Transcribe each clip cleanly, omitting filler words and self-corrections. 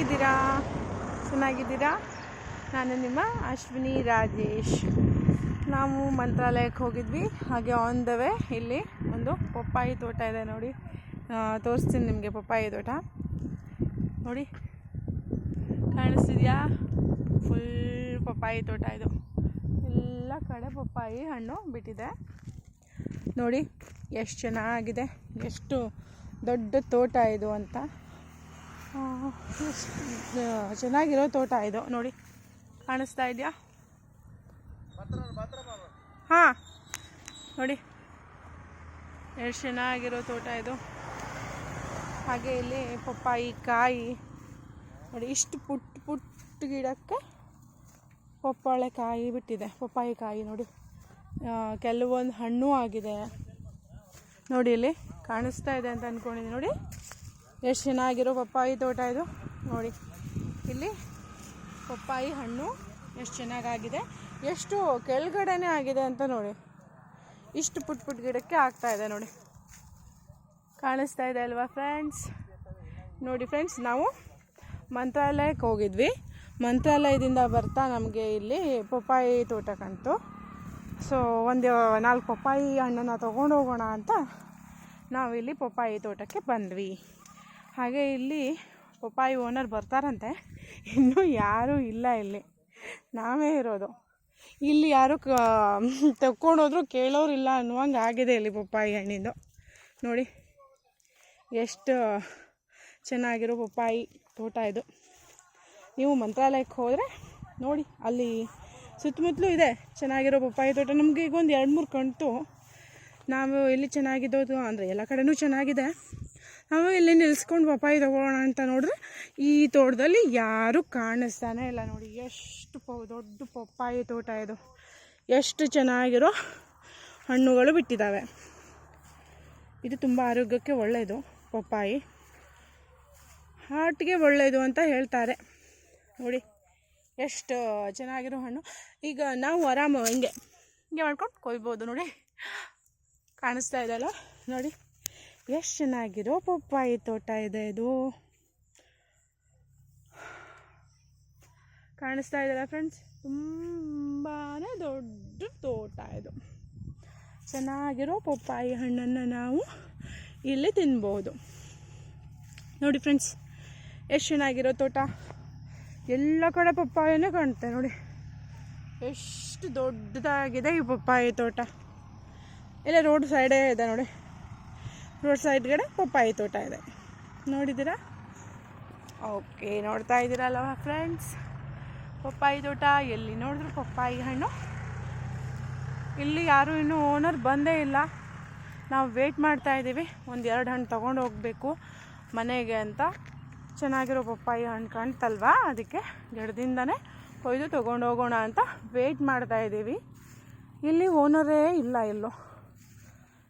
ಹೇಗಿದ್ದೀರಾ? ಚೆನ್ನಾಗಿದ್ದೀರಾ? ನಾನು ನಿಮ್ಮ ಅಶ್ವಿನಿ ರಾಜೇಶ್. ನಾವು ಮಂತ್ರಾಲಯಕ್ಕೆ ಹೋಗಿದ್ವಿ. ಹಾಗೆ ಆನ್ ದ ವೇ ಇಲ್ಲಿ ಒಂದು ಪಪ್ಪಾಯಿ ತೋಟ ಇದೆ ನೋಡಿ, ತೋರಿಸ್ತೀನಿ ನಿಮಗೆ. ಪಪ್ಪಾಯಿ ತೋಟ ನೋಡಿ, ಕಾಣಿಸ್ತಿದೆಯಾ? ಫುಲ್ ಪಪ್ಪಾಯಿ ತೋಟ ಇದು. ಎಲ್ಲ ಕಡೆ ಪಪ್ಪಾಯಿ ಹಣ್ಣು ಬಿಟ್ಟಿದೆ ನೋಡಿ. ಎಷ್ಟು ಚೆನ್ನಾಗಿದೆ, ಎಷ್ಟು ದೊಡ್ಡ ತೋಟ ಇದು ಅಂತ. ಚೆನ್ನಾಗಿರೋ ತೋಟ ಇದು ನೋಡಿ, ಕಾಣಿಸ್ತಾ ಇದೆಯಾ? ಹಾಂ ನೋಡಿ, ಎಷ್ಟು ಚೆನ್ನಾಗಿರೋ ತೋಟ ಇದು. ಹಾಗೆ ಇಲ್ಲಿ ಪಪ್ಪಾಯಿ ಕಾಯಿ ನೋಡಿ, ಇಷ್ಟು ಪುಟ್ಟ ಗಿಡಕ್ಕೆ ಪಪ್ಪಾಳೆ ಕಾಯಿ ಬಿಟ್ಟಿದೆ. ಪಪ್ಪಾಯಿ ಕಾಯಿ ನೋಡಿ, ಕೆಲವೊಂದು ಹಣ್ಣು ಆಗಿದೆ ನೋಡಿ. ಇಲ್ಲಿ ಕಾಣಿಸ್ತಾ ಇದೆ ಅಂತ ಅಂದ್ಕೊಂಡಿದ್ದೀನಿ ನೋಡಿ. ಎಷ್ಟು ಚೆನ್ನಾಗಿರೋ ಪಪ್ಪಾಯಿ ತೋಟ ಇದು ನೋಡಿ. ಇಲ್ಲಿ ಪಪ್ಪಾಯಿ ಹಣ್ಣು ಎಷ್ಟು ಚೆನ್ನಾಗಾಗಿದೆ, ಎಷ್ಟು ಕೆಳಗಡೆನೇ ಆಗಿದೆ ಅಂತ ನೋಡಿ. ಇಷ್ಟು ಪುಟ್ಟ ಗಿಡಕ್ಕೆ ಆಗ್ತಾ ಇದೆ ನೋಡಿ. ಕಾಣಿಸ್ತಾ ಇದೆ ಅಲ್ವಾ ಫ್ರೆಂಡ್ಸ್? ನೋಡಿ ಫ್ರೆಂಡ್ಸ್, ನಾವು ಮಂತ್ರಾಲಯಕ್ಕೆ ಹೋಗಿದ್ವಿ. ಮಂತ್ರಾಲಯದಿಂದ ಬರ್ತಾ ನಮಗೆ ಇಲ್ಲಿ ಪಪ್ಪಾಯಿ ತೋಟ ಕಾಣ್ತು. ಸೊ ಒಂದು 4 ಪಪ್ಪಾಯಿ ಹಣ್ಣನ್ನು ತೊಗೊಂಡು ಹೋಗೋಣ ಅಂತ ನಾವಿಲ್ಲಿ ಪಪ್ಪಾಯಿ ತೋಟಕ್ಕೆ ಬಂದ್ವಿ. ಹಾಗೆ ಇಲ್ಲಿ ಪಪ್ಪಾಯಿ ಓನರ್ ಬರ್ತಾರಂತೆ, ಇನ್ನೂ ಯಾರೂ ಇಲ್ಲ, ಇಲ್ಲಿ ನಾವೇ ಇರೋದು. ಇಲ್ಲಿ ಯಾರು ತಗೊಂಡೋದ್ರು ಕೇಳೋರಿಲ್ಲ ಅನ್ನುವಂಗೆ ಆಗಿದೆ ಇಲ್ಲಿ ಪಪ್ಪಾಯಿ ಹಣ್ಣಿಂದು ನೋಡಿ. ಎಷ್ಟು ಚೆನ್ನಾಗಿರೋ ಪಪ್ಪಾಯಿ ತೋಟ ಇದು. ನೀವು ಮಂತ್ರಾಲಯಕ್ಕೆ ಹೋದರೆ ನೋಡಿ, ಅಲ್ಲಿ ಸುತ್ತಮುತ್ತಲೂ ಇದೆ ಚೆನ್ನಾಗಿರೋ ಪಪ್ಪಾಯಿ ತೋಟ. ನಮಗೆ ಈಗ ಒಂದು 2-3 ಕಣ್ತು. ನಾವು ಎಲ್ಲಿ ಚೆನ್ನಾಗಿದ್ದೋದು ಅಂದರೆ ಎಲ್ಲ ಕಡೆನೂ ಚೆನ್ನಾಗಿದೆ. ನಾವು ಇಲ್ಲಿ ನಿಲ್ಸ್ಕೊಂಡು ಪಪ್ಪಾಯಿ ತೊಗೊಳ್ಳೋಣ ಅಂತ ನೋಡಿದ್ರೆ ಈ ತೋಟದಲ್ಲಿ ಯಾರೂ ಕಾಣಿಸ್ತಾನೆ ಇಲ್ಲ ನೋಡಿ. ಎಷ್ಟು ದೊಡ್ಡ ಪಪ್ಪಾಯಿ ತೋಟ ಇದು. ಎಷ್ಟು ಚೆನ್ನಾಗಿರೋ ಹಣ್ಣುಗಳು ಬಿಟ್ಟಿದ್ದಾವೆ. ಇದು ತುಂಬ ಆರೋಗ್ಯಕ್ಕೆ ಒಳ್ಳೆಯದು. ಪಪ್ಪಾಯಿ ಹಾರ್ಟ್ಗೆ ಒಳ್ಳೆಯದು ಅಂತ ಹೇಳ್ತಾರೆ ನೋಡಿ. ಎಷ್ಟು ಚೆನ್ನಾಗಿರೋ ಹಣ್ಣು. ಈಗ ನಾವು ಆರಾಮ ಹಿಂಗೆ ಮಾಡ್ಕೊಂಡು ಕೊಯ್ಬೋದು ನೋಡಿ. ಕಾಣಿಸ್ತಾ ಇದೆಯಲ್ಲ ನೋಡಿ, ಎಷ್ಟು ಚೆನ್ನಾಗಿರೋ ಪಪ್ಪಾಯಿ ತೋಟ ಇದೆ ಇದು. ಕಾಣಿಸ್ತಾ ಇದೆಯಲ್ಲ ಫ್ರೆಂಡ್ಸ್? ತುಂಬಾ ದೊಡ್ಡ ತೋಟ ಇದು. ಚೆನ್ನಾಗಿರೋ ಪಪ್ಪಾಯಿ ಹಣ್ಣನ್ನು ನಾವು ಇಲ್ಲಿ ತಿನ್ಬೋದು ನೋಡಿ ಫ್ರೆಂಡ್ಸ್. ಎಷ್ಟು ಚೆನ್ನಾಗಿರೋ ತೋಟ, ಎಲ್ಲ ಕಡೆ ಪಪ್ಪಾಯನೇ ಕಾಣುತ್ತೆ ನೋಡಿ. ಎಷ್ಟು ದೊಡ್ಡದಾಗಿದೆ ಈ ಪಪ್ಪಾಯಿ ತೋಟ. ಇಲ್ಲ ರೋಡ್ ಸೈಡೇ ಇದೆ ನೋಡಿ, ರೋಡ್ ಸೈಡ್ಗಡೆ ಪಪ್ಪಾಯಿ ತೋಟ ಇದೆ. ನೋಡಿದ್ದೀರಾ? ಓಕೆ, ನೋಡ್ತಾ ಇದ್ದೀರಲ್ವ ಫ್ರೆಂಡ್ಸ್? ಪಪ್ಪಾಯಿ ತೋಟ, ಎಲ್ಲಿ ನೋಡಿದ್ರು ಪಪ್ಪಾಯಿ ಹಣ್ಣು. ಇಲ್ಲಿ ಯಾರೂ ಇನ್ನೂ ಓನರ್ ಬಂದೇ ಇಲ್ಲ. ನಾವು ವೇಟ್ ಮಾಡ್ತಾ ಇದ್ದೀವಿ, 1-2 ಹಣ್ಣು ತೊಗೊಂಡು ಹೋಗಬೇಕು ಮನೆಗೆ ಅಂತ. ಚೆನ್ನಾಗಿರೋ ಪಪ್ಪಾಯಿ ಹಣ್ಣು ಕಾಣ್ತಲ್ವಾ, ಅದಕ್ಕೆ ಗಿಡದಿಂದನೇ ಕೊಯ್ದು ತೊಗೊಂಡು ಹೋಗೋಣ ಅಂತ ವೇಟ್ ಮಾಡ್ತಾ ಇದ್ದೀವಿ. ಇಲ್ಲಿ ಓನರೇ ಇಲ್ಲ ಎಲ್ಲೋ.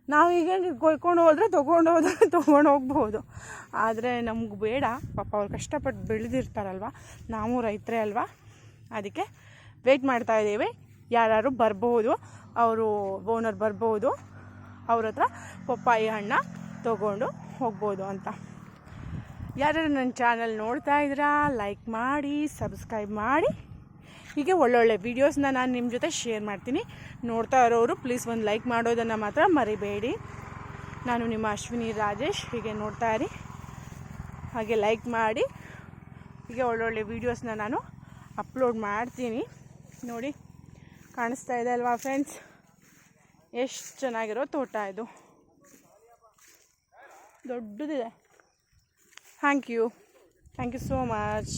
ನಾವೀಗ ಕೊಯ್ಕೊಂಡು ಹೋದರೆ ತೊಗೊಂಡು ಹೋಗ್ಬೋದು. ಆದರೆ ನಮ್ಗೆ ಬೇಡ, ಪಾಪ ಅವ್ರು ಕಷ್ಟಪಟ್ಟು ಬೆಳೆದಿರ್ತಾರಲ್ವ, ನಾವು ರೈತರೇ ಅಲ್ವಾ. ಅದಕ್ಕೆ ವೇಟ್ ಮಾಡ್ತಾ ಇದ್ದೀವಿ. ಯಾರು ಬರ್ಬೋದು, ಅವರು ಓನರ್ ಬರ್ಬೋದು, ಅವ್ರ ಹತ್ರ ಪಪ್ಪಾಯಿ ಹಣ್ಣು ತೊಗೊಂಡು ಹೋಗ್ಬೋದು ಅಂತ. ಯಾರ್ಯಾರು ನನ್ನ ಚಾನಲ್ ನೋಡ್ತಾ ಇದ್ದೀರಾ, ಲೈಕ್ ಮಾಡಿ, ಸಬ್ಸ್ಕ್ರೈಬ್ ಮಾಡಿ. ಹೀಗೆ ಒಳ್ಳೊಳ್ಳೆ ವೀಡಿಯೋಸ್ನ ನಾನು ನಿಮ್ಮ ಜೊತೆ ಶೇರ್ ಮಾಡ್ತೀನಿ. ನೋಡ್ತಾ ಇರೋರು ಪ್ಲೀಸ್ ಒಂದು ಲೈಕ್ ಮಾಡೋದನ್ನು ಮಾತ್ರ ಮರಿಬೇಡಿ. ನಾನು ನಿಮ್ಮ ಅಶ್ವಿನಿ ರಾಜೇಶ್. ಹೀಗೆ ನೋಡ್ತಾ ಇರಿ, ಹಾಗೆ ಲೈಕ್ ಮಾಡಿ. ಹೀಗೆ ಒಳ್ಳೊಳ್ಳೆ ವೀಡಿಯೋಸ್ನ ನಾನು ಅಪ್ಲೋಡ್ ಮಾಡ್ತೀನಿ ನೋಡಿ. ಕಾಣಿಸ್ತಾ ಇದೆ ಅಲ್ವಾ ಫ್ರೆಂಡ್ಸ್? ಎಷ್ಟು ಚೆನ್ನಾಗಿರೋ ತೋಟ ಇದು, ದೊಡ್ಡದಿದೆ. Thank you so much.